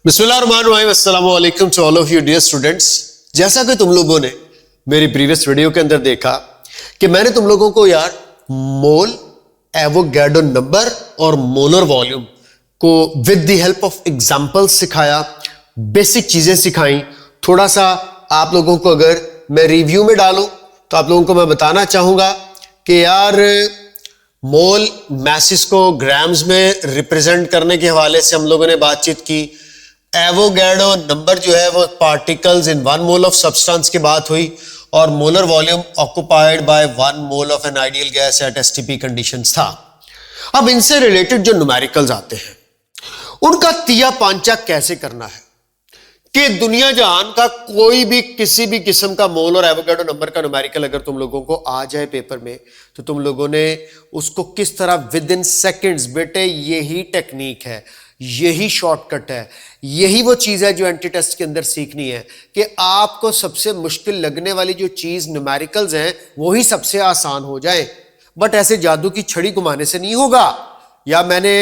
बिस्मिल्लाहिर्रहमानिर्रहीम, अस्सलामु अलैकुम to all of you dear students. जैसा कि तुम लोगों ने मेरी प्रीवियस वीडियो के अंदर देखा कि मैंने तुम लोगों को यार मोल, एवोगैड्रो नंबर और मोलर वॉल्यूम को with the help of examples सिखाया, बेसिक चीजें सिखाई। थोड़ा सा आप लोगों को अगर मैं रिव्यू में डालूं तो आप लोगों को मैं बताना चाहूंगा कि यार मोल मैसेज को ग्राम्स में रिप्रेजेंट करने के हवाले से हम लोगों ने बातचीत की। एवोगैड्रो नंबर जो है वो particles in 1 mole of substance की बात हुई, और molar volume occupied by 1 mole of an ideal gas at STP conditions था। अब इनसे रिलेटेड जो न्यूमेरिकल्स आते हैं उनका तिया पांचा कैसे करना है कि दुनिया जहान का कोई भी किसी भी किस्म का मोल और एवोगैड्रो नंबर का न्यूमेरिकल अगर तुम लोगों को आ जाए पेपर में तो तुम लोगों ने उसको किस तरह विद इन सेकेंड्स, बेटे यही टेक्निक है, यही शॉर्टकट है, यही वो चीज है जो एंटी टेस्ट के अंदर सीखनी है कि आपको सबसे मुश्किल लगने वाली जो चीज न्यूमेरिकल्स हैं वही सबसे आसान हो जाए। बट ऐसे जादू की छड़ी घुमाने से नहीं होगा, या मैंने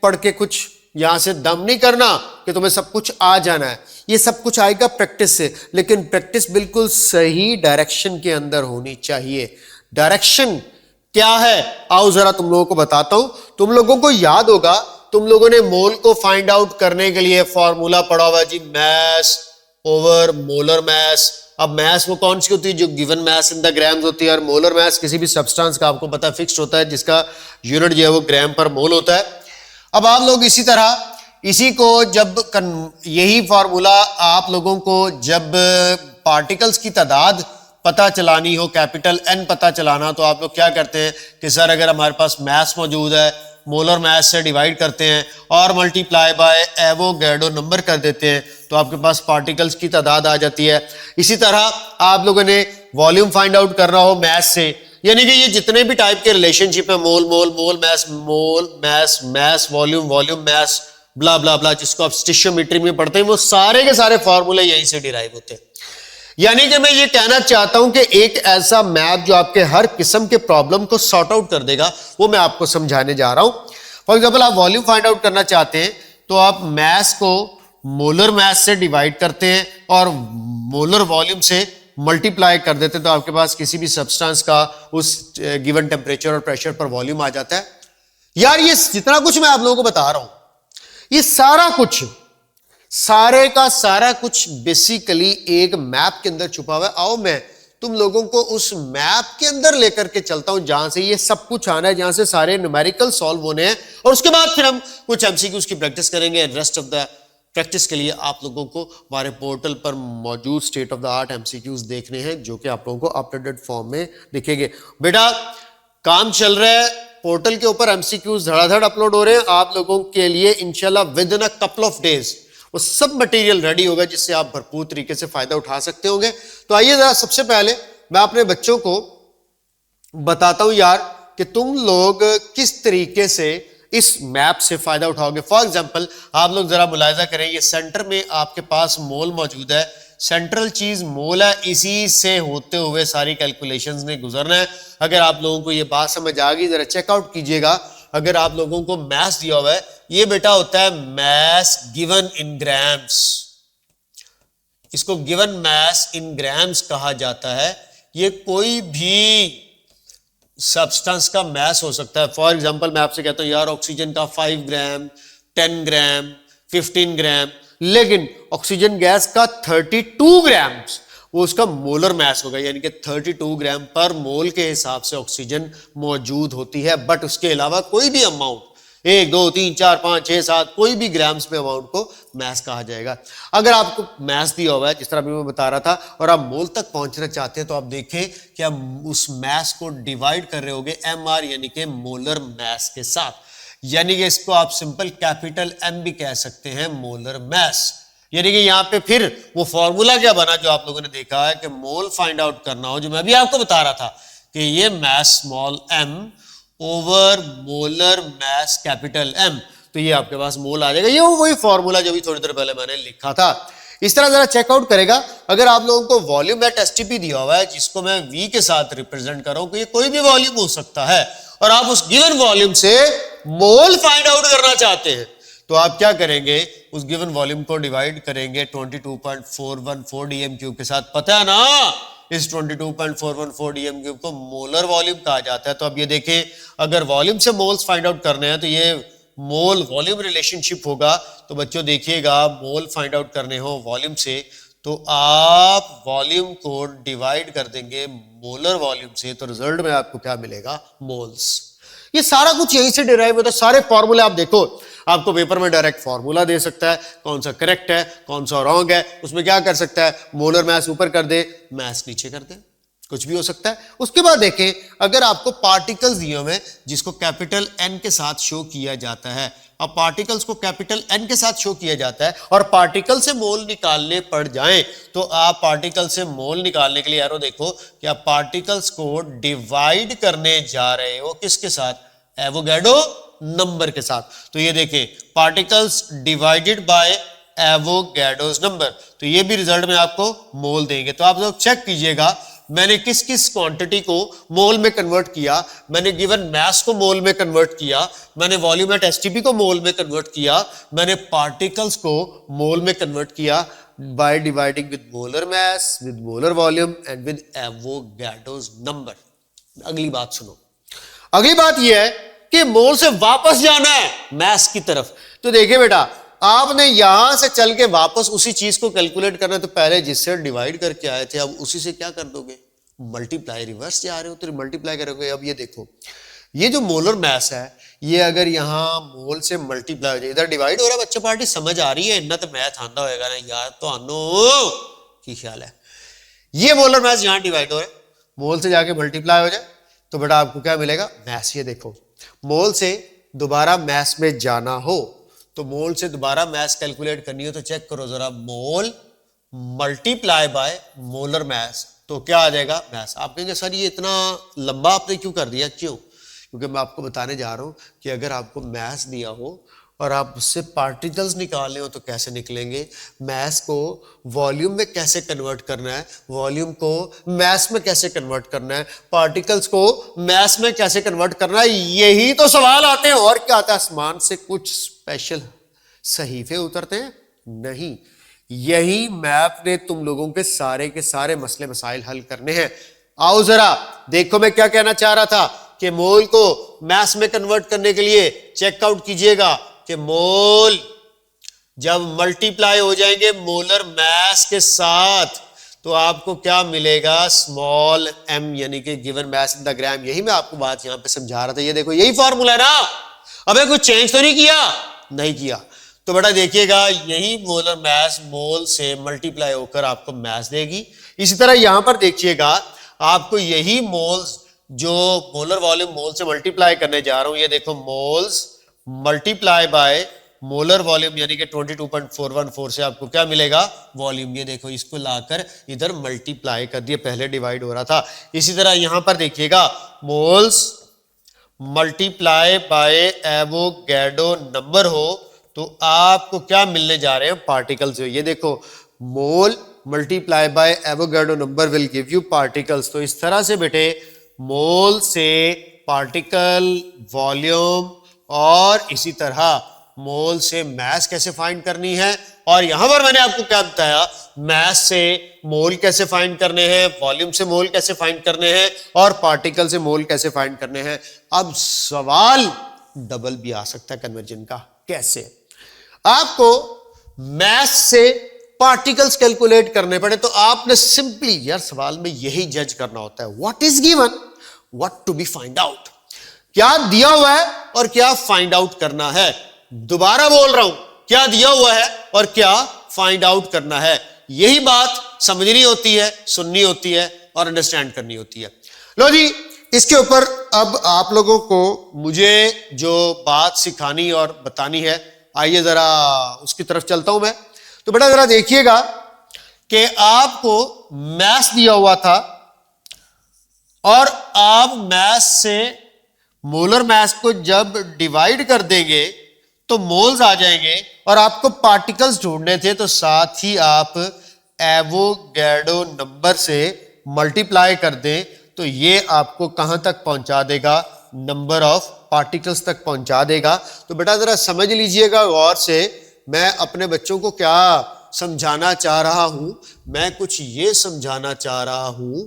पढ़ के कुछ यहां से दम नहीं करना कि तुम्हें सब कुछ आ जाना है। ये सब कुछ आएगा प्रैक्टिस से, लेकिन प्रैक्टिस बिल्कुल सही डायरेक्शन के अंदर होनी चाहिए। डायरेक्शन क्या है आओ जरा तुम लोगों को बताता हूं। तुम लोगों को याद होगा, तुम लोगों ने मोल को फाइंड आउट करने के लिए फॉर्मूला पढ़ा हुआ जी, मैस ओवर मोलर मैस। अब मैस वो कौन सी होती है? जो given mass in the grams होती है, और मोलर मैस किसी भी सब्सटेंस का आपको पता फिक्स्ड होता है जिसका यूनिट जो है वो ग्राम पर मोल होता है। अब आप लोग इसी तरह इसी को जब यही फॉर्मूला आप लोगों को जब पार्टिकल्स की तादाद पता चलानी हो, कैपिटल एन पता चलाना, तो आप लोग क्या करते हैं कि सर अगर हमारे पास मैस मौजूद है, मोलर मैस से डिवाइड करते हैं और मल्टीप्लाई बाय एवोगैड्रो नंबर कर देते हैं तो आपके पास पार्टिकल्स की तादाद आ जाती है। इसी तरह आप लोगों ने वॉल्यूम फाइंड आउट करना हो मैस से, यानी कि ये जितने भी टाइप के रिलेशनशिप है, mole mole mole mass mass volume volume mass blah blah blah, जिसको आप स्टिशियोमेट्री में पढ़ते हैं, वो सारे के सारे फॉर्मूले यहीं से डिराइव होते हैं। यानी कि मैं ये कहना चाहता हूं कि एक ऐसा मैथ जो आपके हर किस्म के प्रॉब्लम को सॉर्ट आउट कर देगा, वो मैं आपको समझाने जा रहा हूं। फॉर एग्जांपल आप वॉल्यूम फाइंड आउट करना चाहते हैं तो आप मैस को मोलर मैस से डिवाइड करते हैं और मोलर वॉल्यूम से मल्टीप्लाई कर देते हैं, तो आपके पास किसी भी सब्सटेंस का उस गिवन टेम्परेचर और प्रेशर पर वॉल्यूम आ जाता है। यार ये जितना कुछ मैं आप लोगों को बता रहा हूं, ये सारा कुछ, सारे का सारा कुछ बेसिकली एक मैप के अंदर छुपा हुआ है। आओ मैं तुम लोगों को उस मैप के अंदर लेकर के चलता हूं जहां से ये सब कुछ आना है, जहां से सारे न्यूमेरिकल सॉल्व होने हैं, और उसके बाद फिर हम कुछ एमसीक्यूज की प्रैक्टिस करेंगे। रेस्ट ऑफ द प्रैक्टिस के लिए आप लोगों को हमारे पोर्टल पर मौजूद state of the art MCQs देखने हैं, जो कि आप लोगों को अपडेटेड फॉर्म में दिखेंगे। बेटा काम चल रहा है, पोर्टल के ऊपर एमसीक्यूज धड़ाधड़ अपलोड हो रहे हैं आप लोगों के लिए। इंशाल्लाह with in a couple of days वो सब मटेरियल रेडी होगा जिससे आप भरपूर तरीके से फायदा उठा सकते होंगे। तो आइए जरा सबसे पहले मैं अपने बच्चों को बताता हूं यार कि तुम लोग किस तरीके से इस मैप से फायदा उठाओगे। फॉर एग्जांपल आप लोग जरा मुलाहिजा करें, ये सेंटर में आपके पास मोल मौजूद है, सेंट्रल चीज मोल है, इसी से होते हुए सारी कैलकुलेशंस ने गुजरना है। अगर आप लोगों को ये बात समझ आ गई, जरा चेकआउट कीजिएगा। अगर आप लोगों को मैथ्स दिया हुआ है, ये बेटा होता है मैथ्स गिवन इन ग्राम्स, इसको गिवन मैथ्स इन ग्राम्स कहा जाता है। ये कोई भी सब्सटेंस का मैस हो सकता है। फॉर एग्जांपल मैं आपसे कहता हूं यार ऑक्सीजन का 5 ग्राम, 10 ग्राम, 15 ग्राम, लेकिन ऑक्सीजन गैस का 32 ग्राम वो उसका मोलर मैस होगा, यानी कि 32 ग्राम पर मोल के हिसाब से ऑक्सीजन मौजूद होती है। बट उसके अलावा कोई भी अमाउंट 1 2 3 4 5 6 7 कोई भी ग्राम्स में अमाउंट को मैस कहा जाएगा। अगर आपको मैस दिया हुआ है जिस तरह अभी मैं बता रहा था और आप मोल तक पहुंचना चाहते हैं तो आप देखें कि आप उस मैस को डिवाइड कर रहे होगे एमआर यानी कि मोलर मैस के साथ, यानी कि इसको आप सिंपल कैपिटल एम भी कह सकते हैं, मोलर मैस। यानी कि यहां पे फिर वो फॉर्मूला क्या बना जो आप लोगों ने देखा है कि मोल फाइंड आउट करना हो, जो मैं भी आपको बता रहा था कि ये mass small m over molar mass capital M, तो ये आपके पास मोल आ जाएगा। ये वही फॉर्मूला जो भी थोड़ी देर पहले मैंने लिखा था। इस तरह जरा चेकआउट करेगा। अगर आप लोगों को वॉल्यूम एट एसटीपी दिया हुआ है जिसको मैं वी के साथ रिप्रेजेंट कर रहा हूं, कि ये कोई भी वॉल्यूम हो सकता है, और आप उस गिवन वॉल्यूम से मोल फाइंड आउट करना चाहते हैं, तो आप क्या करेंगे, उस गिवन वॉल्यूम को डिवाइड करेंगे 22.414 डीएम क्यूब के साथ। पता है ना, इस 22.414 डीएम क्यूब को मोलर वॉल्यूम कहा जाता है। तो अब ये देखें, अगर वॉल्यूम से मोल्स फाइंड आउट करने हैं तो ये मोल वॉल्यूम रिलेशनशिप होगा। तो बच्चों देखिएगा, मोल फाइंड आउट करने हो वॉल्यूम से तो आप वॉल्यूम को डिवाइड कर देंगे मोलर वॉल्यूम से, तो रिजल्ट में आपको क्या मिलेगा, मोल्स। ये सारा कुछ यहीं से डिराइव होता है। सारे फॉर्मूले आप देखो, आपको पेपर में डायरेक्ट फॉर्मूला दे सकता है, कौन सा करेक्ट है कौन सा रॉन्ग है। उसमें क्या कर सकता है, मोलर मास ऊपर कर दे, मास नीचे कर दे, कुछ भी हो सकता है। उसके बाद देखें, अगर आपको पार्टिकल्स दिए हुए जिसको कैपिटल एन के साथ शो किया जाता है, अब पार्टिकल्स को कैपिटल एन के साथ शो किया जाता है और पार्टिकल से मोल निकालने पड़ जाएं, तो आप पार्टिकल से मोल निकालने के लिए एरो देखो कि आप पार्टिकल्स को डिवाइड करने जा रहे हो किसके साथ, एवोगैड्रो नंबर के साथ। तो ये देखें, particles divided bye Avogadro's number, तो ये भी रिजल्ट में आपको मोल देंगे। तो आप लोग चेक कीजिएगा, मैंने किस किस क्वांटिटी को मोल में कन्वर्ट किया, मैंने गिवन मास को मोल में कन्वर्ट किया, मैंने वॉल्यूम एट एसटीपी को मोल में कन्वर्ट किया, मैंने पार्टिकल्स को मोल में कन्वर्ट किया by dividing with molar mass, with molar volume and with Avogadro's number. अगली बात सुनो, अगली बात यह है कि मोल से वापस जाना है मास की तरफ। तो देखिए बेटा, आपने यहां से चल के वापस उसी चीज को कैलकुलेट करना है, तो पहले जिससे डिवाइड करके आए थे अब उसी से क्या कर दोगे, मल्टीप्लाई। रिवर्स जा रहे हो तो मल्टीप्लाई करोगे। अब ये देखो, ये जो मोलर मास है ये अगर यहां मोल से मल्टीप्लाई हो जाए, इधर डिवाइड हो रहा है, बच्चा पार्टी समझ आ रही है, इतना तो मैथ आंदा होएगा ना यार, तो आनो की ख्याल है। ये मोलर मास यहां डिवाइड हो रहा है, मोल से जाके मल्टीप्लाई हो जाए तो बेटा आपको क्या मिलेगा, मास। ये देखो, मोल से दोबारा मास में जाना हो तो मोल से दोबारा मास कैलकुलेट करनी हो तो चेक करो जरा, मोल मल्टीप्लाई बाय मोलर मास, तो क्या आ जाएगा, मास। आप कहेंगे सर ये इतना लंबा आपने क्यों कर दिया, क्यों, क्योंकि मैं आपको बताने जा रहा हूं कि अगर आपको मास दिया हो और आप उससे पार्टिकल्स निकालने हो तो कैसे निकलेंगे, मास को वॉल्यूम में कैसे कन्वर्ट करना है, वॉल्यूम को मास में कैसे कन्वर्ट करना है, पार्टिकल्स को मास में कैसे कन्वर्ट करना है, यही तो सवाल आते हैं। और क्या आता है, आसमान से कुछ स्पेशल सहीफे उतरते हैं, नहीं, यही मैप ने तुम लोगों के सारे मसले मसाइल हल करने हैं। आओ जरा देखो, मैं क्या कहना चाह रहा था कि मोल को मास में कन्वर्ट करने के लिए चेकआउट कीजिएगा कि मोल जब मल्टीप्लाई हो जाएंगे मोलर मास के साथ तो आपको क्या मिलेगा, स्मॉल m, यानी कि given mass in the gram. यही मैं आपको बात यहां पे समझा रहा था। ये देखो, यही फॉर्मूला है ना, अबे कुछ चेंज तो नहीं किया, नहीं किया। तो बेटा देखिएगा, यही मोलर मास मोल से मल्टीप्लाई होकर आपको मास देगी। इसी तरह यहां पर देखिएगा, आपको यही मोल्स जो मोलर वॉल्यूम मोल से मल्टीप्लाई करने जा रहा हूं, ये देखो, moles multiply by molar volume यानी कि 22.414 से आपको क्या मिलेगा, वॉल्यूम। ये देखो, इसको लाकर इधर मल्टीप्लाई कर दिया, पहले डिवाइड हो रहा था। इसी तरह यहां पर देखिएगा, moles multiply by Avogadro number हो तो आपको क्या मिलने जा रहे हैं, पार्टिकल्स। ये देखो, mole multiply by Avogadro number will give you particles. तो इस तरह से बेटे मोल से पार्टिकल, वॉल्यूम और इसी तरह मोल से मास कैसे फाइंड करनी है, और यहां पर मैंने आपको क्या बताया, मास से मोल कैसे फाइंड करने हैं, वॉल्यूम से मोल कैसे फाइंड करने हैं और पार्टिकल से मोल कैसे फाइंड करने हैं। अब सवाल डबल भी आ सकता है कन्वर्जन का, कैसे, आपको मास से पार्टिकल्स कैलकुलेट करने पड़े तो आपने सिंपली यार सवाल में यही जज करना होता है, what is given, what to be find out. क्या दिया हुआ है और क्या फाइंड आउट करना है। दोबारा बोल रहा हूं, क्या दिया हुआ है और क्या फाइंड आउट करना है। यही बात समझनी होती है, सुननी होती है और अंडरस्टैंड करनी होती है। लो जी, इसके ऊपर अब आप लोगों को मुझे जो बात सिखानी और बतानी है, आइए जरा उसकी तरफ चलता हूं मैं। तो बेटा जरा देखिएगा कि आपको मास दिया हुआ था और आप मास से मोलर मास को जब डिवाइड कर देंगे तो मोल्स आ जाएंगे, और आपको पार्टिकल्स ढूंढने थे तो साथ ही आप एवोगैड्रो नंबर से मल्टीप्लाई कर दें तो ये आपको कहां तक पहुंचा देगा, नंबर ऑफ पार्टिकल्स तक पहुंचा देगा। तो बेटा जरा समझ लीजिएगा गौर से, मैं अपने बच्चों को क्या समझाना चाह रहा हूं। मैं कुछ ये समझाना चाह रहा हूं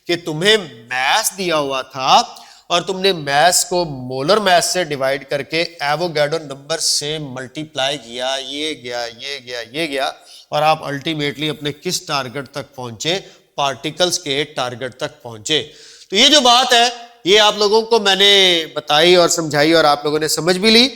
कि तुम्हें मैथ्स दिया हुआ था और तुमने मैथ्स को मोलर मैथ्स से डिवाइड करके एवोगैड्रो नंबर से मल्टीप्लाई किया, ये गया ये गया ये गया, और आप अल्टीमेटली अपने किस टारगेट तक पहुंचे, पार्टिकल्स के टारगेट तक पहुंचे। तो ये जो बात है ये आप लोगों को मैंने बताई और समझाई और आप लोगों ने समझ भी ली।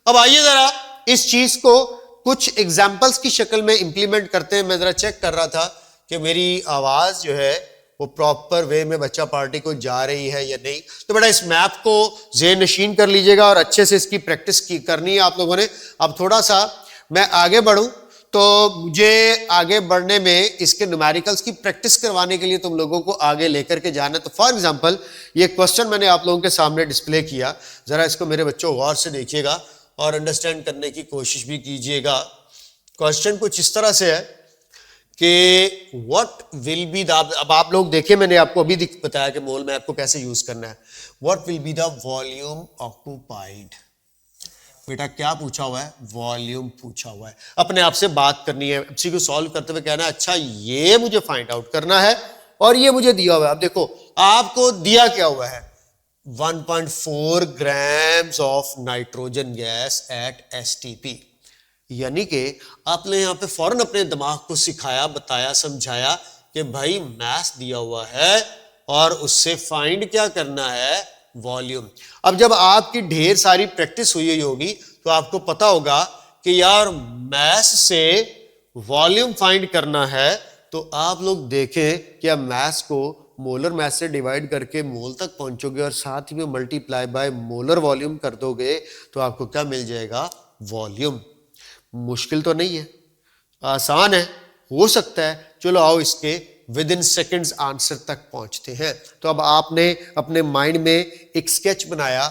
अब आइए जरा इस चीज को कुछ एग्जाम्पल्स की शक्ल में इंप्लीमेंट करते हैं। मैं जरा चेक कर रहा था कि मेरी आवाज जो है वो प्रॉपर वे में बच्चा पार्टी को जा रही है या नहीं। तो बेटा इस मैप को ज़हन नशीन कर लीजिएगा और अच्छे से इसकी प्रैक्टिस करनी है आप लोगों ने। अब थोड़ा सा मैं आगे बढ़ूं तो मुझे आगे बढ़ने में इसके न्यूमेरिकल्स की प्रैक्टिस करवाने के लिए तुम लोगों को आगे लेकर के जाना है। तो फॉर एग्जांपल ये क्वेश्चन मैंने आप लोगों के सामने डिस्प्ले किया, जरा इसको मेरे बच्चों गौर से देखिएगा और अंडरस्टैंड करने की कोशिश भी कीजिएगा। क्वेश्चन कुछ इस तरह से है कि व्हाट विल बी द, अब आप लोग देखिए मैंने आपको अभी बताया कि मोल मैप को कैसे यूज करना है। What will be the volume occupied. बेटा क्या पूछा हुआ है, वॉल्यूम पूछा हुआ है। अपने आप से बात करनी है, इसी को सॉल्व करते हुए कहना है अच्छा ये मुझे फाइंड आउट करना है और ये मुझे दिया हुआ है। अब देखो आपको दिया क्या हुआ है, 1.4 grams of nitrogen gas at STP। यानी कि आपने यहां पे फौरन अपने दिमाग को सिखाया, बताया, समझाया कि भाई मैथ दिया हुआ है और उससे फाइंड क्या करना है, वॉल्यूम। अब जब आपकी ढेर सारी प्रैक्टिस हुई होगी तो आपको पता होगा कि यार मैथ से वॉल्यूम फाइंड करना है। तो आप लोग देखें कि आप मैथ्स को मोलर मैथ से डिवाइड करके मोल तक पहुंचोगे और साथ ही में मल्टीप्लाई बाय मोलर वॉल्यूम कर दोगे तो आपको क्या मिल जाएगा, वॉल्यूम। मुश्किल तो नहीं है, आसान है, हो सकता है। चलो आओ इसके विद इन सेकेंड्स आंसर तक पहुंचते हैं। तो अब आपने अपने माइंड में एक स्केच बनाया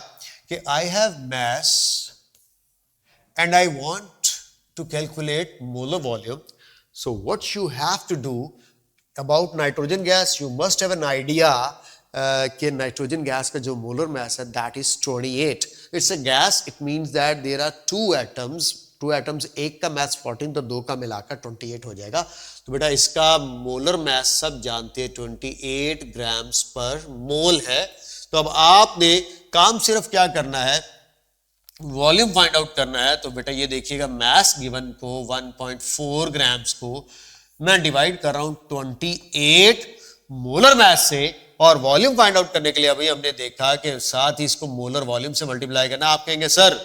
कि I have math and I want to calculate molar volume. So what you have to do about nitrogen gas, you must have an idea कि नाइट्रोजन गैस का जो मोलर मास है that is 28। It's a gas, it means that there are two atoms, एक का मास 14 तो दो का मिलाकर 28 हो जाएगा। तो बेटा इसका मोलर मास सब जानते हैं 28 ग्राम्स पर मोल है। तो अब आपने काम सिर्फ क्या करना है, वॉल्यूम फाइंड आउट करना है। तो बेटा ये देखिएगा मास गिवन को 1.4 ग्राम्स को मैं डिवाइड कर रहा हूं 28 मोलर मास से, और वॉल्यूम फाइंड आउट करने के लिए अभी हमने देखा कि साथ ही इसको मोलर वॉल्यूम से मल्टीप्लाई करना। आप कहेंगे सर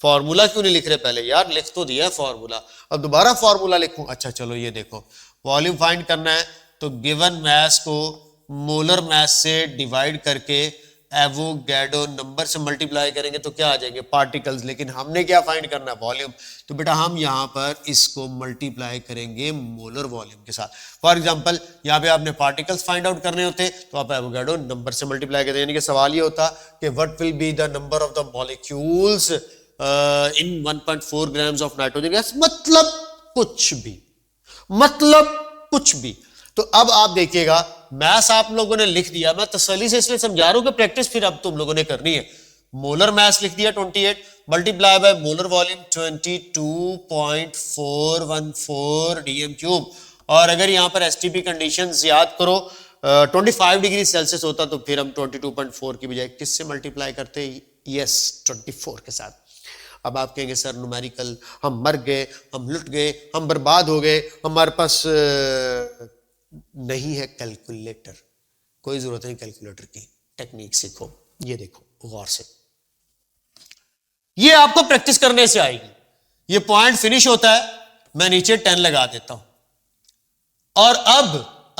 फॉर्मूला क्यों नहीं लिख रहे पहले, यार लिख तो दिया है फॉर्मूला, अब दोबारा फॉर्मूला लिखूं। अच्छा चलो ये देखो, वॉल्यूम फाइंड करना है तो गिवन मास को मोलर मास से डिवाइड करके एवोगैड्रो नंबर से मल्टीप्लाई करेंगे तो क्या आ जाएंगे, पार्टिकल्स। लेकिन हमने क्या फाइंड करना है, वॉल्यूम। तो बेटा हम यहां पर इसको मल्टीप्लाई करेंगे मोलर वॉल्यूम के साथ। फॉर एग्जांपल यहां पे आपने पार्टिकल्स फाइंड आउट करने होते तो आप एवोगैड्रो नंबर से मल्टीप्लाई करते, यानी कि सवाल ये होता कि what will be the number of the molecules in 1.4 grams of nitrogen gas, मतलब कुछ भी। तो अब आप देखिएगा मैथ्स आप लोगों ने लिख दिया, मैं तसल्ली से इसलिए समझा रहा हूं कि प्रैक्टिस फिर अब तुम लोगों ने करनी है। मोलर मैथ्स लिख दिया 28 multiply by molar volume 22.414 dm cube. और अगर यहां पर STP कंडीशंस याद करो 25 डिग्री सेल्सियस होता तो फिर हम 22.4 की बजाय किससे मल्टीप्लाई करते, यस 24 के साथ। अब आप कहेंगे सर न्यूमेरिकल, हम मर गए, हम लुट गए, हम बर्बाद हो गए, हमारे पास नहीं है कैलकुलेटर। कोई जरूरत नहीं कैलकुलेटर की, टेक्निक सीखो। ये देखो गौर से, ये आपको प्रैक्टिस करने से आएगी। ये पॉइंट फिनिश होता है, मैं नीचे 10 लगा देता हूं। और अब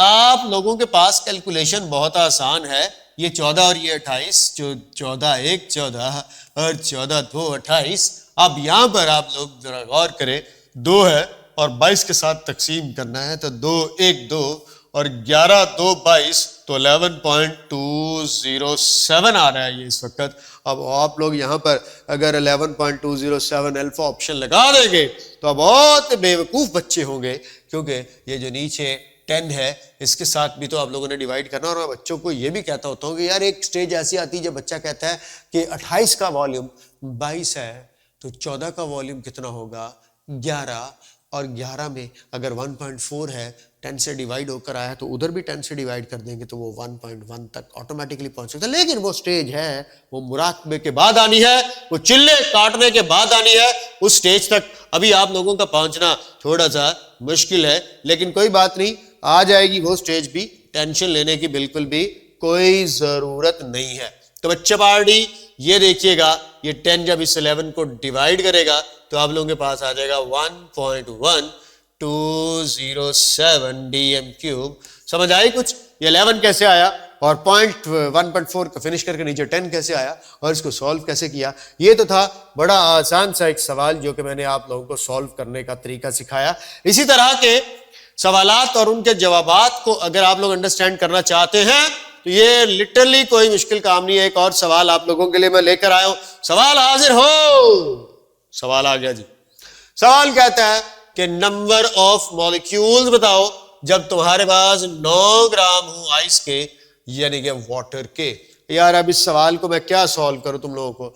आप लोगों के पास कैलकुलेशन बहुत आसान है। ये 14 और ये 28, जो 14 1 14 और 14 2 28। अब यहां पर आप लोग जरा गौर करें, 2 है और 22 के साथ तकसीम करना है तो 2 1 2 और 11 2 22, तो 11.207 आ रहा है ये इस वक्त। अब आप लोग यहां पर अगर 11.207 अल्फा ऑप्शन लगा देंगे तो अब बहुत बेवकूफ बच्चे होंगे, क्योंकि ये जो नीचे 10 है, इसके साथ भी तो आप लोगों ने डिवाइड करना। और मैं बच्चों को ये भी कहता होता हूँ कि यार एक स्टेज ऐसी आती है जब बच्चा कहता है कि 28 का वॉल्यूम 22 है, तो 14 का वॉल्यूम कितना होगा 11, और 11 में अगर 1.4 है 10 से डिवाइड होकर आया तो उधर भी 10 से डिवाइड कर देंगे तो वो 1.1 तक ऑटोमेटिकली पहुंच सकता है। लेकिन वो स्टेज है, वो मुराकबे के बाद आनी है, वो चिल्ले काटने के बाद आनी है। उस स्टेज तक अभी आप लोगों का पहुंचना थोड़ा सा मुश्किल है, लेकिन कोई बात नहीं, आ जाएगी वो स्टेज भी। टेंशन लेने की बिल्कुल भी कोई जरूरत नहीं है। तो बच्चा पार्टी ये देखिएगा, ये 10 जब इस 11 को डिवाइड करेगा तो आप लोगों के पास आ जाएगा 1.1207 dm क्यूब। समझ आई कुछ? ये 11 कैसे आया और पॉइंट 1.4 को फिनिश करके नीचे 10 कैसे आया और इसको सॉल्व कैसे किया। ये तो था बड़ा आसान सा एक सवाल जो कि मैंने आप लोगों को सॉल्व करने का तरीका सिखाया। इसी तरह के सवालात और उनके जवाबात को अगर आप लोग अंडरस्टैंड करना चाहते हैं तो ये लिटरली कोई मुश्किल काम नहीं है। एक और सवाल आप लोगों के लिए मैं लेकर आया हूं। सवाल हाजिर हो, सवाल आ गया जी। सवाल कहता है कि नंबर ऑफ मॉलिक्यूल्स बताओ जब तुम्हारे पास 9 ग्राम हो आइस के, यानी कि वाटर के। यार अब इस सवाल को मैं क्या सॉल्व करूं, तुम लोगों को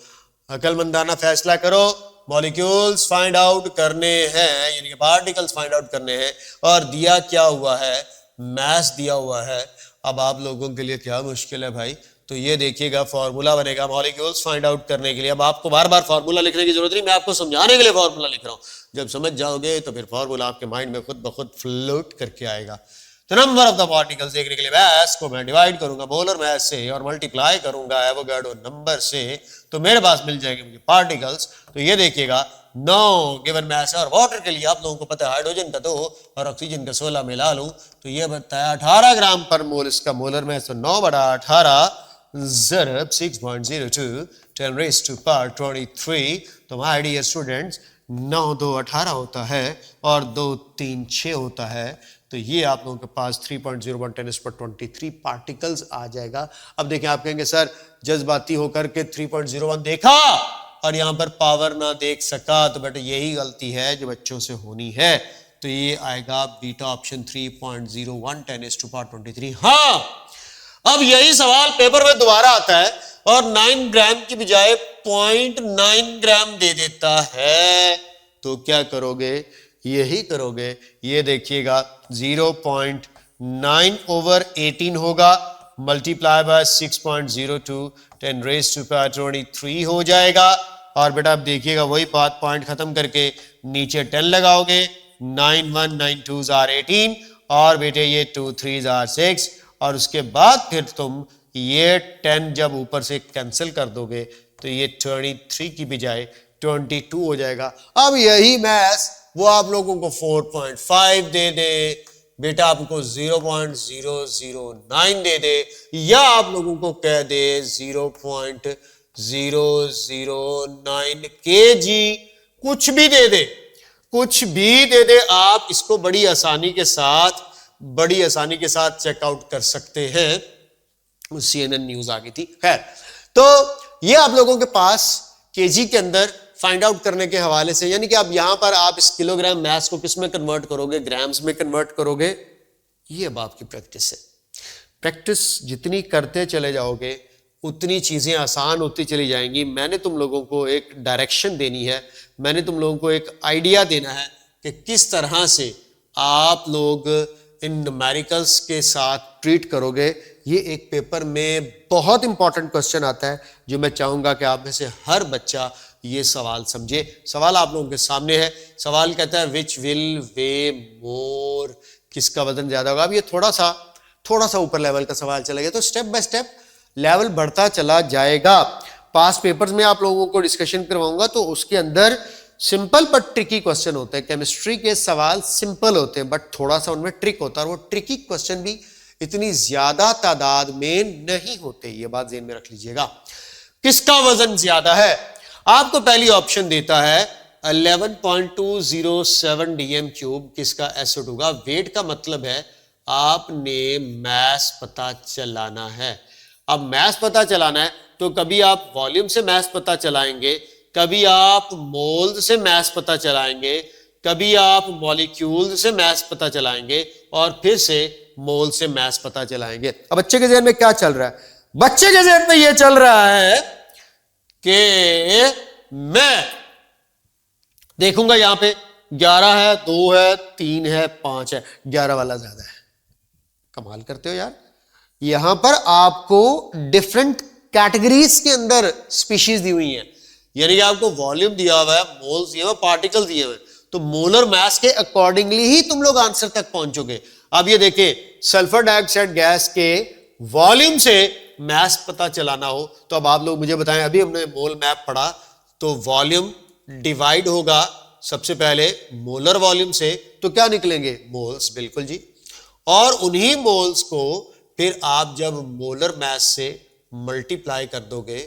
अकलमंदाना फैसला करो। मॉलिक्यूल्स फाइंड आउट करने हैं, यानी कि पार्टिकल्स फाइंड आउट करने हैं, और दिया क्या हुआ है, मैस दिया हुआ है। अब आप लोगों के लिए क्या मुश्किल है भाई, तो ये देखिएगा फॉर्मूला बनेगा मॉलिक्यूल्स फाइंड आउट करने के लिए। अब आपको बार बार फॉर्मूला लिखने की जरूरत नहीं, मैं आपको समझाने के लिए फॉर्मूला लिख रहा हूं। जब समझ जाओगे तो फिर फॉर्मूला आपके माइंड में खुद ब खुद फ्लोट करके आएगा। तो नंबर ऑफ द पार्टिकल्स देखने के लिए मैस को मैं डिवाइड करूंगा मोलर मैस से और मल्टीप्लाई करूंगा एवोगाड्रो नंबर से, तो मेरे पास मिल जाएंगे मुझे पार्टिकल्स। तो ये देखिएगा 9 गिवन मैस है, और वाटर के लिए आप लोगों को पता है हाइड्रोजन का 2 और ऑक्सीजन का 16 मिला लूं तो ये बनता है 18 ग्राम पर मोल इसका मोलर मैस। तो 9/18 ज़रब 6.02 10 raised to power 23। तो माय डियर स्टूडेंट्स 9 2 18 होता है और 2 3 6 होता है। तो ये आप लोगों के पास 3.01 10 पर 23 पार्टिकल्स आ जाएगा। अब देखिए आप कहेंगे सर जज्बाती होकर के 3.01 देखा और यहां पर पावर ना देख सका, तो बेटा यही गलती है जो बच्चों से होनी है। तो ये आएगा बीटा ऑप्शन 3.01 10 पर 23। हाँ, अब यही सवाल पेपर में दोबारा आता है और 9 ग्राम की बजाय 0.9 ग्राम दे देता है, तो क्या करोगे, यही करोगे। ये देखिएगा 0.9/18 होगा, multiply by 6.02 10 raised to power 23 हो जाएगा। और बेटा अब देखिएगा वही बात, पॉइंट खत्म करके नीचे 10 लगाओगे, 9 1 9 2s are 18 और बेटे ये 2 3s are 6, और उसके बाद फिर तुम ये 10 जब ऊपर से कैंसिल कर दोगे तो ये 23 की बजाय 22 हो जाएगा। अब यही मैथ्स वो आप लोगों को 4.5 दे दे, बेटा आपको 0.009 दे दे, या आप लोगों को कह दे 0.009 kg, कुछ भी दे दे, कुछ भी दे दे, आप इसको बड़ी आसानी के साथ चेकआउट कर सकते हैं। CNN न्यूज आ गई थी। खैर, तो ये आप लोगों के पास केजी के अंदर फाइंड आउट करने के हवाले से, यानी कि अब यहां पर आप इस किलोग्राम मैस को किस में कन्वर्ट करोगे, ग्राम्स में कन्वर्ट करोगे। ये अब आपकी प्रैक्टिस है। प्रैक्टिस जितनी करते चले जाओगे उतनी चीजें आसान होती चली जाएंगी। मैंने तुम लोगों को एक डायरेक्शन देनी है, मैंने तुम लोगों को एक आइडिया देना है कि किस तरह से आप लोग इन न्यूमेरिकल्स के साथ ट्रीट करोगे। ये एक पेपर में बहुत इंपॉर्टेंट क्वेश्चन आता है जो मैं चाहूंगा कि आप में से हर बच्चा ये सवाल समझे। सवाल आप लोगों के सामने है। सवाल कहता है विच विल वे मोर, किसका वजन ज्यादा होगा। अब ये थोड़ा सा ऊपर लेवल का सवाल चला गया, तो स्टेप बाय स्टेप लेवल बढ़ता चला जाएगा। पास पेपर्स में आप लोगों को डिस्कशन करवाऊंगा तो उसके अंदर सिंपल बट ट्रिकी क्वेश्चन होते हैं। केमिस्ट्री के सवाल सिंपल होते हैं बट थोड़ा सा उनमें ट्रिक होता है, और वो ट्रिकी क्वेश्चन भी इतनी ज्यादा तादाद में नहीं होते। ये बात ध्यान में रख लीजिएगा। किसका वजन ज्यादा है, आपको पहली ऑप्शन देता है 11.207 dm क्यूब, किसका एसिड होगा। वेट का मतलब है आपने मैस पता चलाना है। अब मैस पता चलाना है तो कभी आप वॉल्यूम से मैस पता चलाएंगे, कभी आप मोल से मैस पता चलाएंगे, कभी आप मॉलिक्यूल से मास पता चलाएंगे और फिर से मोल से मास पता चलाएंगे। अब बच्चे के जहन में क्या चल रहा है? बच्चे के जहन में यह चल रहा है कि मैं देखूंगा यहां पे 11 है, 2 है, 3 है, 5 है, 11 वाला ज्यादा है। कमाल करते हो यार। यहां पर आपको डिफरेंट कैटेगरीज के अंदर स्पीशीज दी हुई है, यानी कि आपको वॉल्यूम दिया हुआ है, मोल्स दिए हुए, पार्टिकल दिए हुए, तो मोलर मास के अकॉर्डिंगली ही तुम लोग आंसर तक पहुंचोगे। अब ये देखिए, सल्फर डाइऑक्साइड गैस के वॉल्यूम से मास पता चलाना हो तो अब आप लोग मुझे बताएं, अभी हमने मोल मैप पढ़ा तो वॉल्यूम डिवाइड होगा सबसे पहले मोलर वॉल्यूम से, तो क्या निकलेंगे? मोल्स, बिल्कुल जी। और उन्हीं मोल्स को फिर आप जब मोलर मास से मल्टीप्लाई कर दोगे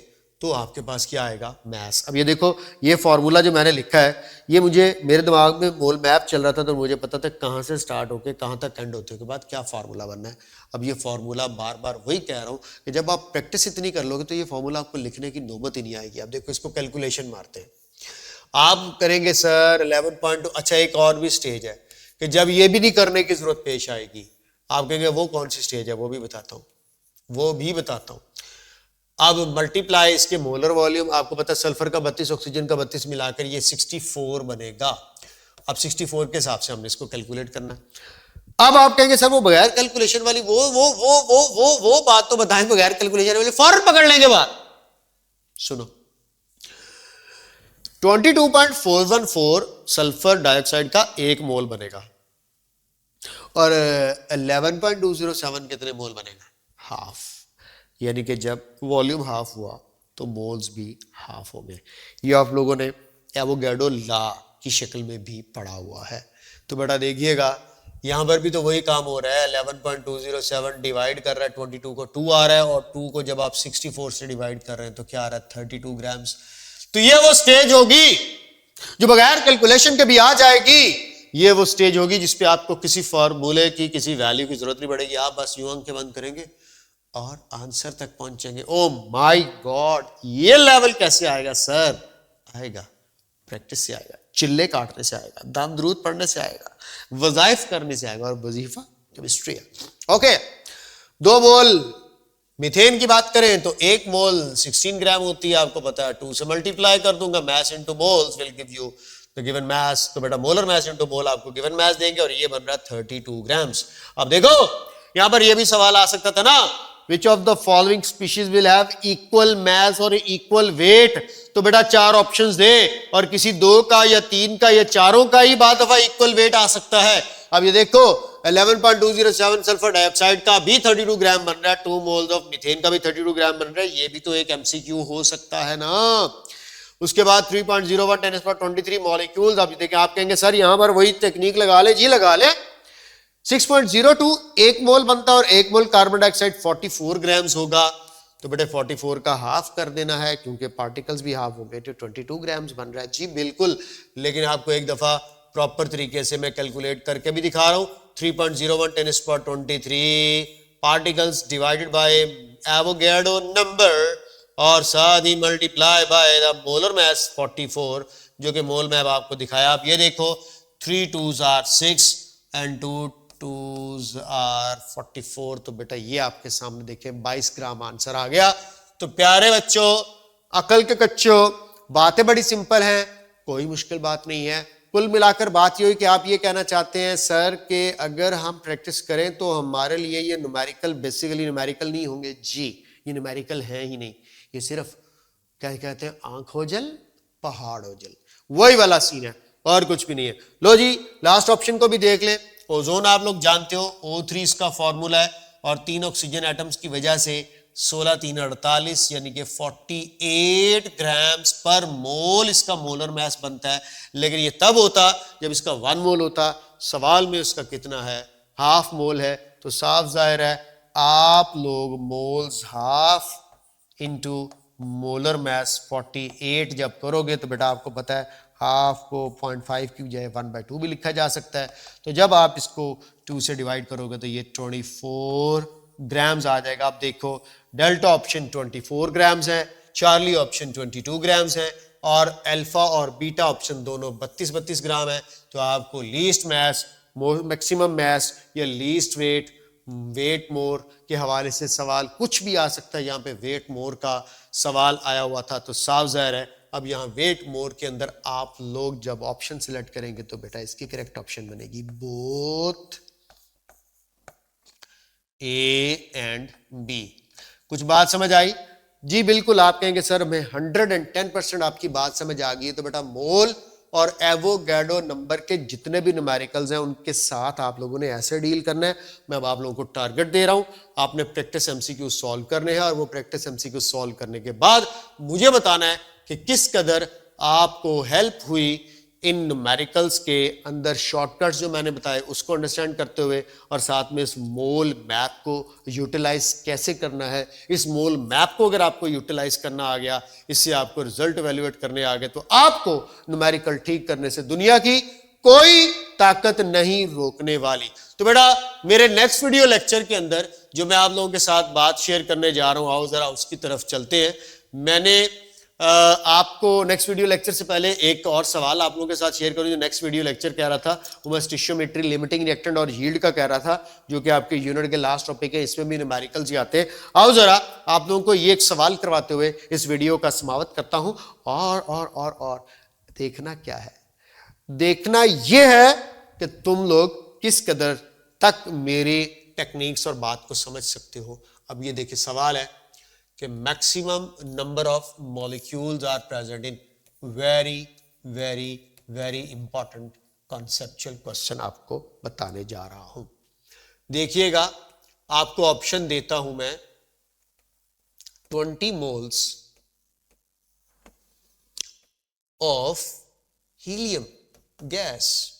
तो आपके पास क्या आएगा? मास। अब ये देखो, ये फॉर्मूला जो मैंने लिखा है, ये मुझे मेरे दिमाग में मोल मैप चल रहा था तो मुझे पता था कहां से स्टार्ट होके कहां तक एंड होते के बाद क्या फार्मूला बनना है। अब ये फार्मूला बार बार वही कह रहा हूं कि जब आप प्रैक्टिस इतनी कर लोगे तो ये फार्मूला आपको लिखने की नौबत ही नहीं आएगी। अब देखो, इसको कैलकुलेशन मारते हैं। आप करेंगे सर 11.2। अच्छा, एक और भी स्टेज है कि जब ये भी नहीं करने की जरूरत पेश आएगी, आप कहेंगे वो कौन सी स्टेज है? वो भी बताता हूं। अब मल्टीप्लाई इसके मोलर वॉल्यूम, आपको पता है सल्फर का 32, ऑक्सीजन का 32 मिलाकर ये 64 बनेगा। अब 64 के हिसाब से हमने इसको कैलकुलेट करना है। अब आप कहेंगे सर वो बगैर कैलकुलेशन वाली वो बात तो बताएं, बगैर कैलकुलेशन वाली फौरन पकड़ लेंगे बात। सुनो, 22.414 सल्फर डाइऑक्साइड का 1 मोल बनेगा और 11.207 कितने मोल बनेगा? हाफ। यानी कि जब वॉल्यूम हाफ हुआ तो मोल्स भी हाफ हो गए। ये आप लोगों ने एवोगैड्रो लॉ की शक्ल में भी पढ़ा हुआ है। तो बेटा देखिएगा, यहां पर भी तो वही काम हो रहा है। 11.207 डिवाइड कर रहा है 22 को, 2 आ रहा है, और 2 को जब आप 64 से डिवाइड कर रहे हैं तो क्या आ रहा है? 32 ग्राम्स। तो ये वो स्टेज होगी जो बगैर कैलकुलेशन के भी आ जाएगी। ये वो स्टेज होगी जिसपे आपको किसी फॉर्मूले की, किसी वैल्यू की जरूरत नहीं पड़ेगी। आप बस यूं आंखें बंद करेंगे और आंसर तक पहुंचेंगे। ओ माय गॉड, ये लेवल कैसे आएगा सर? आएगा प्रैक्टिस से आएगा, चिल्ले काटने से आएगा, दम दरूद पढ़ने से आएगा, वज़ाइफ करने से आएगा, और वजीफा केमिस्ट्री है। ओके, 2 मोल मीथेन की बात करें तो 1 मोल 16 ग्राम होती है, आपको पता है। 2 से मल्टीप्लाई कर दूंगा, mass into moles will give you the given mass. तो बेटा मोलर मास इनटू मोल आपको गिवन मास देंगे, और ये बन रहा है 32 ग्राम्स। अब देखो, यहां पर ये भी सवाल आ सकता था ना, which of the following species will have equal मास और इक्वल वेट? तो बेटा 4 ऑप्शंस दे, और किसी 2 का या 3 का या चारों का ही बाद दफा इक्वल वेट आ सकता है। अब ये देखो, 11.207 सल्फर डाइऑक्साइड का भी 32 ग्राम बन रहा है, 2 मोल्स ऑफ मीथेन का भी 32 ग्राम बन रहा है। ये भी तो एक एमसीक्यू हो सकता है ना। उसके बाद 3.01 10⁻23 मॉलिक्यूल्स। अब देखिए, आप कहेंगे सर यहां पर वही टेक्निक लगा ले। जी लगा ले। 6.02 1 मोल बनता है, और 1 मोल कार्बन डाइऑक्साइड 44 ग्राम्स होगा। तो बेटे 44 का हाफ कर देना है, क्योंकि पार्टिकल्स भी हाफ हो गए, तो 22 ग्राम्स बन रहा है। जी बिल्कुल, लेकिन आपको एक दफा प्रॉपर तरीके से मैं कैलकुलेट करके भी दिखा रहा हूं। 3.01 10⁻23 particles divided by Avogadro number, और साथ ही multiply by the molar mass 44, जो कि मोल मैप आपको दिखाया। आप ये देखो, 3 2s are 6 and 2 2s are 44। तो बेटा ये आपके सामने देखिए 22 ग्राम आंसर आ गया। तो प्यारे बच्चों, अकल के कच्चों, बातें बड़ी सिंपल हैं, कोई मुश्किल बात नहीं है। कुल मिलाकर बात ये हुई कि आप ये कहना चाहते हैं सर कि अगर हम प्रैक्टिस करें तो हमारे लिए ये न्यूमेरिकल, बेसिकली न्यूमेरिकल नहीं होंगे। जी, ये न्यूमेरिकल है ही नहीं, ये सिर्फ क्या कहते हैं, आंख हो जल पहाड़ हो जल, वही वाला सीन है, और कुछ भी नहीं है। लो जी, लास्ट ऑप्शन को भी देख लें। ओजोन आप लोग जानते हो, O3 इसका फॉर्मूला है, और 3 ऑक्सीजन एटम्स की वजह से 16 3 48 यानी कि 48 ग्राम्स पर मोल इसका मोलर मास बनता है। लेकिन ये तब होता जब इसका 1 मोल होता। सवाल में उसका कितना है? हाफ मोल है। तो साफ जाहिर है आप लोग moles half into molar mass 48 जब करोगे तो बेटा आपको पता है हाफ को 0.5 की बजाय 1/2 भी लिखा जा सकता है। तो जब आप इसको 2 से डिवाइड करोगे तो ये 24 ग्राम्स आ जाएगा। आप देखो, डेल्टा ऑप्शन 24 ग्राम्स है, चार्ली ऑप्शन 22 ग्राम्स है, और अल्फा और बीटा ऑप्शन दोनों 32-32 ग्राम है। तो आपको लीस्ट मास, मैक्सिमम मास या लीस्ट वेट, वेट मोर के हवाले से सवाल कुछ भी आ सकता है। यहाँ पे वेट मोर का सवाल आया हुआ था, तो साफ जाहिर है अब यहाँ वेट मोर के अंदर आप लोग जब ऑप्शन सिलेक्ट करेंगे तो बेटा इसकी करेक्ट ऑप्शन बनेगी बोथ ए एंड बी। कुछ बात समझ आई? जी बिल्कुल। आप कहेंगे सर मैं 110% आपकी बात समझ आ गई है। तो बेटा मोल और एवोगैड्रो नंबर के जितने भी न्यूमेरिकल्स हैं उनके साथ आप लोगों ने ऐसे डील करना है। मैं अब आप लोगों को टारगेट दे रहा हूं, आपने प्रैक्टिस एमसीक्यू सॉल्व करने हैं और वो प्रैक्टिस एमसीक्यू सॉल्व करने के बाद मुझे बताना है कि किस कदर आपको हेल्प हुई इन न्यूमेरिकल्स के अंदर शॉर्टकट्स जो मैंने बताए उसको अंडरस्टैंड करते हुए, और साथ में इस मोल मैप को यूटिलाइज कैसे करना है। इस मोल मैप को अगर आपको यूटिलाइज करना आ गया, इससे आपको रिजल्ट एवेल्युएट करने आ गए, तो आपको न्यूमेरिकल ठीक करने से दुनिया की कोई ताकत नहीं रोकने वाली। तो बेटा मेरे नेक्स्ट वीडियो लेक्चर के अंदर जो मैं आप लोगों के साथ बात शेयर करने जा रहा हूं, आओ जरा उसकी तरफ चलते हैं। मैंने आपको नेक्स्ट वीडियो लेक्चर से पहले एक और सवाल आप लोगों के साथ शेयर करूं। जो नेक्स्ट वीडियो लेक्चर कह रहा था वो मैं स्टिशियोमेट्री, लिमिटिंग रिएक्टेंट और यील्ड का कह रहा था, जो कि आपके यूनिट के लास्ट टॉपिक है। इसमें भी न्यूमेरिकल्स ही आते हैं। आओ जरा आप लोगों को ये एक सवाल करवाते हुए इस वीडियो का समाप्त करता हूं। और देखना क्या है? देखना यह है कि तुम लोग किस कदर तक मेरी टेक्निक्स और बात को समझ सकते हो। अब ये देखिए सवाल है कि maximum number of molecules are present in very very very important conceptual question आपको बताने जा रहा हूं। देखिएगा आपको ऑप्शन देता हूं मैं 20 मोल्स ऑफ हीलियम गैस।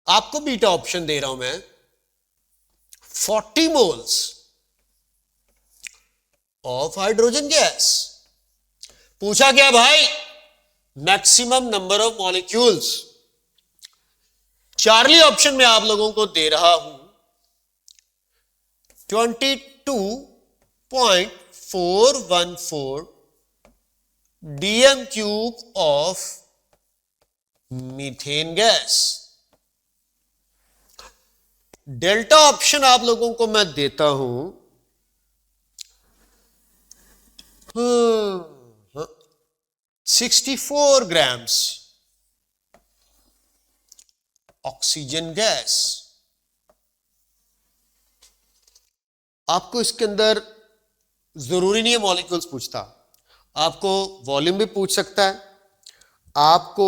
आपको बीटा ऑप्शन दे रहा हूं मैं 40 मोल्स ऑफ हाइड्रोजन गैस। पूछा क्या भाई? Maximum number of molecules. Charlie option में आप लोगों को दे रहा हूं 22.414 DM cube of methane gas. Delta option आप लोगों को मैं देता हूं 64 ग्राम्स ऑक्सीजन गैस। आपको इसके अंदर जरूरी नहीं है मॉलिक्यूल्स पूछता, आपको वॉल्यूम भी पूछ सकता है, आपको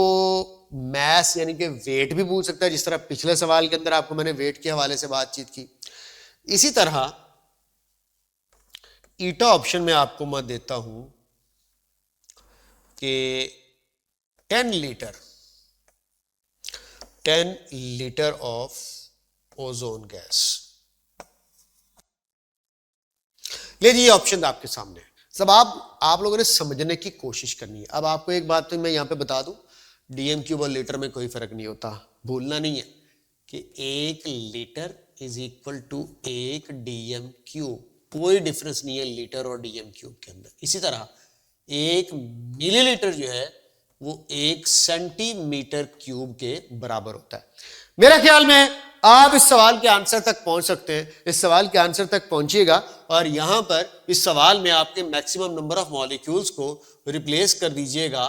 मैस यानी कि वेट भी पूछ सकता है, जिस तरह पिछले सवाल के अंदर आपको मैंने वेट के हवाले से बातचीत की। इसी तरह ईटा ऑप्शन में आपको मैं देता हूं कि 10 लीटर ऑफ ओजोन गैस। ले जी, ये ऑप्शन आपके सामने है। सब आप लोगों ने समझने की कोशिश करनी है। अब आपको एक बात तो मैं यहां पे बता दूं, डीएम क्यूब और लीटर में कोई फर्क नहीं होता। भूलना नहीं है कि 1 litre is equal to 1 d m cube. कोई डिफरेंस नहीं है लीटर और डीएम क्यूब के अंदर। इसी तरह 1 मिलीलीटर जो है वो 1 सेंटीमीटर क्यूब के बराबर होता है। मेरे ख्याल में आप इस सवाल के आंसर तक पहुंच सकते हैं। इस सवाल के आंसर तक पहुंचिएगा और यहां पर इस सवाल में आपके मैक्सिमम नंबर ऑफ मॉलिक्यूल्स को रिप्लेस कर दीजिएगा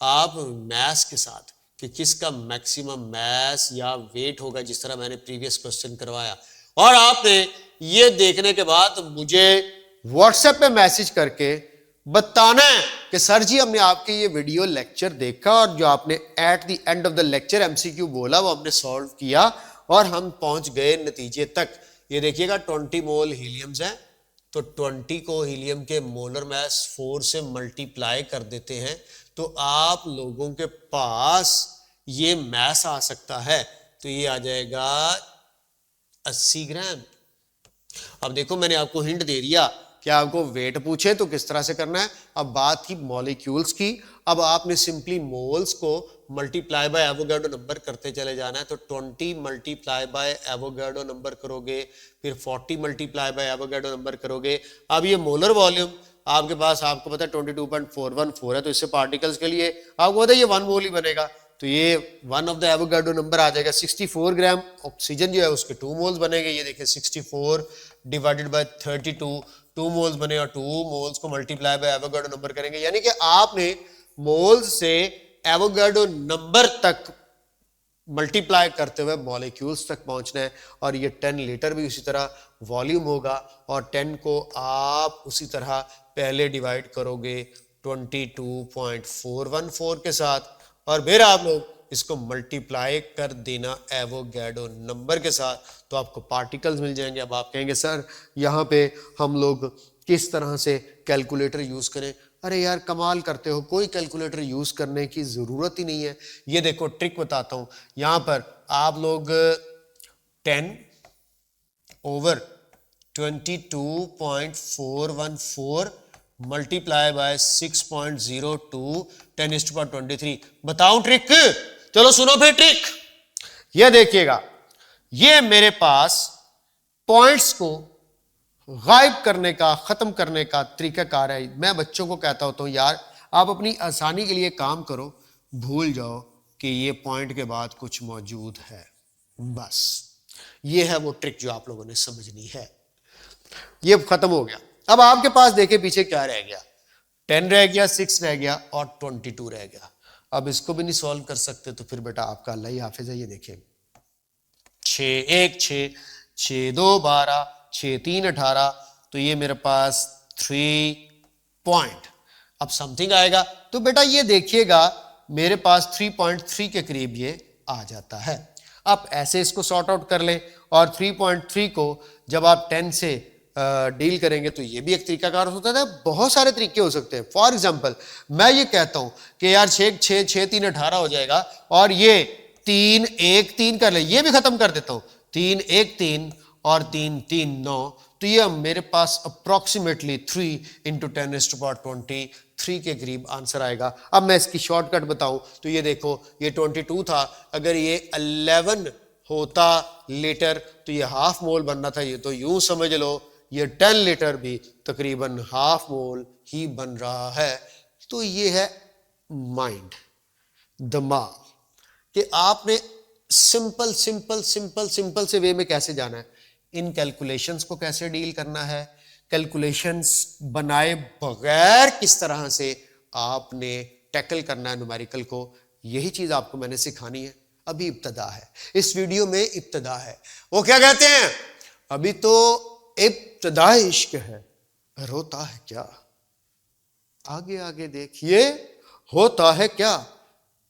आप मैस के साथ, कि किसका मैक्सिमम मैस या वेट होगा, जिस तरह मैंने प्रीवियस क्वेश्चन करवाया। और आपने ये देखने के बाद मुझे व्हाट्सएप पे मैसेज करके बताना है कि सर जी हमने आपके ये वीडियो लेक्चर देखा और जो आपने at the end of the lecture MCQ बोला वो हमने सॉल्व किया और हम पहुंच गए नतीजे तक। ये देखिएगा 20 मोल हीलियम्स है, तो 20 को हीलियम के मोलर मास 4 से मल्टीप्लाई कर देते हैं तो आप लोगों के पास ये मास आ सकता है। तो ये आ जाएगा 80 ग्राम। अब देखो मैंने आपको हिंट दे दिया कि आपको वेट पूछे तो किस तरह से करना है। अब बात थी मॉलिक्यूल्स की, अब आपने सिंपली मोल्स को मल्टीप्लाई बाय एवोगाड्रो नंबर करते चले जाना है। तो 20 मल्टीप्लाई बाय एवोगाड्रो नंबर करोगे, फिर 40 मल्टीप्लाई बाय एवोगाड्रो नंबर करोगे। अब ये मोलर वॉल्यूम आपके पास, आपको पता है 22.414 है, तो इससे पार्टिकल्स के लिए आपको पता है ये 1 मोल ही बनेगा, तो ये 1 ऑफ द एवोगाड्रो नंबर आ जाएगा। 64 ग्राम ऑक्सीजन जो है उसके 2 मोल्स बनेंगे। ये देखिए 64 डिवाइडेड बाय 32, 2 मोल्स बने और 2 मोल्स को मल्टीप्लाई बाय एवोगाड्रो नंबर करेंगे, यानी कि आपने मोल्स से एवोगाड्रो नंबर तक मल्टीप्लाई करते हुए मॉलिक्यूल्स तक पहुंचना है। और ये 10 लीटर भी उसी तरह वॉल्यूम होगा, और 10 को आप उसी तरह पहले डिवाइड करोगे 22.414 के साथ, और फिर आप लोग इसको मल्टीप्लाई कर देना एवोगाड्रो नंबर के साथ, तो आपको पार्टिकल्स मिल जाएंगे। अब आप कहेंगे सर यहाँ पे हम लोग किस तरह से कैलकुलेटर यूज करें? अरे यार कमाल करते हो, कोई कैलकुलेटर यूज करने की जरूरत ही नहीं है। ये देखो ट्रिक बताता हूं, यहां पर आप लोग 10 ओवर 22.414 मल्टीप्लाई बाय 6.02 10⁻23। बताऊं ट्रिक? चलो सुनो फिर ट्रिक। ये देखिएगा, ये मेरे पास पॉइंट्स को गायब करने का, खत्म करने का तरीकाकार है। मैं बच्चों को कहता होता हूं यार आप अपनी आसानी के लिए काम करो, भूल जाओ कि ये पॉइंट के बाद कुछ मौजूद है, बस ये है वो ट्रिक जो आप लोगों ने समझनी है। ये खत्म हो गया। अब आपके पास देखे पीछे क्या रह गया, 10 रह गया, 6 रह गया और 22 रह गया। अब इसको भी नहीं सॉल्व कर सकते तो फिर बेटा आपका अल्लाह ही हाफिज है। ये देखिए 6 1 6, 6 2 12, 6 3 18, तो ये मेरे पास 3 पॉइंट। अब समथिंग आएगा तो बेटा ये देखिएगा मेरे पास 3.3 के करीब ये आ जाता है। आप ऐसे इसको सॉर्ट आउट कर लें, और 3.3 को जब आप 10 से डील करेंगे तो ये भी एक तरीकाकार होता है। बहुत सारे तरीके हो सकते हैं। फॉर एग्जाम्पल मैं ये कहता हूं कि यार 6 6 6 3 18 हो जाएगा, और ये 3 1 3 कर ले, ये भी खत्म कर देता हूं, 3 1 3 और 3 3 9, तो ये मेरे पास अप्रोक्सीमेटली 3 इंटू 10⁻23 के करीब आंसर आएगा। अब मैं इसकी शॉर्टकट बताऊं तो ये देखो ये 22 था, अगर ये 11 होता लीटर तो ये हाफ मोल बनना था। ये तो यूं समझ लो ये 10 लीटर भी तकरीबन हाफ मोल ही बन रहा है। तो ये है माइंड, दिमाग, कि आपने सिंपल सिंपल सिंपल सिंपल से वे में कैसे जाना है, इन कैलकुलेशंस को कैसे डील करना है, कैलकुलेशंस बनाए बगैर किस तरह से आपने टैकल करना है न्यूमेरिकल को, यही चीज आपको मैंने सिखानी है। अभी इब्तदा है, इस वीडियो में इब्तदा है। वो क्या कहते हैं, अभी तो इब्तदा इश्क है, रोता है क्या, आगे आगे देखिए होता है क्या।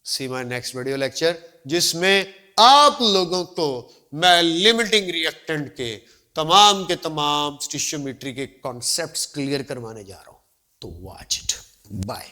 See my next video lecture, जिसमें आप लोगों को मैं लिमिटिंग रिएक्टेंट के तमाम स्टिशियोमेट्री के कॉन्सेप्ट्स क्लियर करवाने जा रहा हूं। तो वॉच इट, बाय।